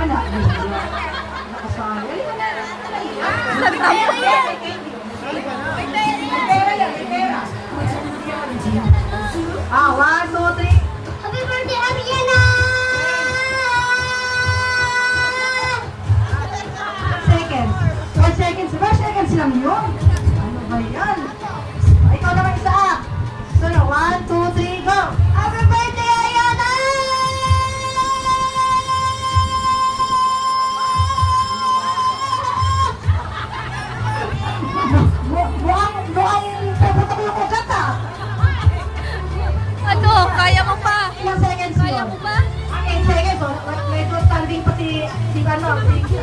Anak, nakasali. Ah, 1, 2, 3. Happy birthday, Ariana! Seconds. 1 seconds. 1 seconds lang yun. Ano ba yan? Ah, ikaw naman isa. So, 1, 2, 3, go! Happy birthday, Ariana! Mukhang puputok yung ugat ah. Ano? Kaya mo pa? Ilang seconds yun? Kaya mo pa? 8 seconds. So, medyo standing pa si ano, si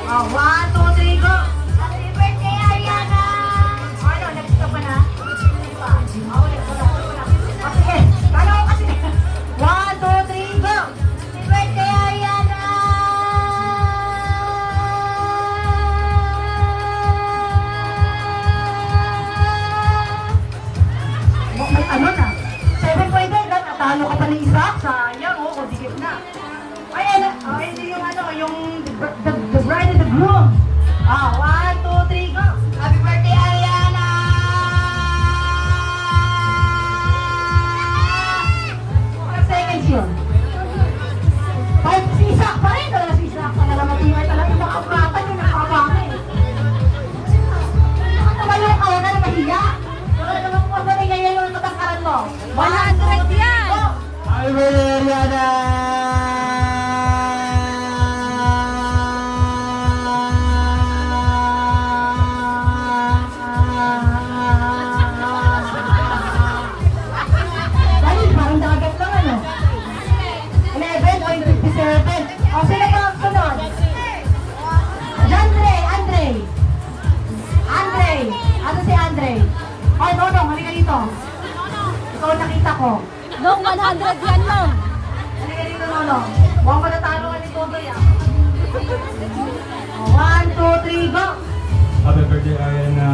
ah, 1, 2, 3, go! Happy birthday, Ariana! Ano, next ka pa na? Ako, next ka na. Ah, sige. Kala ko kasi. 1, 2, 3, go! Happy birthday, Ariana! May ano na? 7.5 na, natalo ka pa ng isa. Sayang, oh, dikit na. Ay, ano, hindi yung ano, yung the bride and the groom. Ah, 1, 2, 3, go! Happy birthday, Ariana! Ilang seconds yun? 5, si Isaac pa rin. Talaga si Isaac. Talaga matingay talaga. Yung nakapratan yung nakapama eh. Tumayo ka na na mahiya. Wala naman kung ano ngayon yung katangkaran mo. 100 yan! Go! Happy birthday, Ariana! Dahil parang dagat lang ano. 11 o 57. O sino pa ang sunod? Andre! Ano si Andre? Ay, Nonong, halika dito. Ikaw nakita ko. Nung 100 yan, Nung. Halika dito, Nonong. Huwag mo natalo ka ni Totoy ah. 1, 2, 3, go! Happy birthday, Ariana!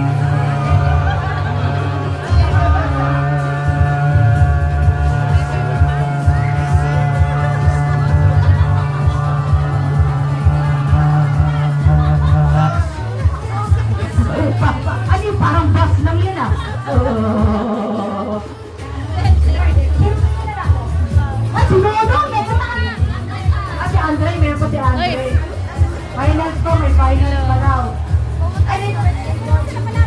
Ano yung parang bus lang yun ah? Ah, si Nonong! Meron na kami! Ah, si Andre, meron pa si Andre. Finals ko, may finals pa daw. Ay, dito.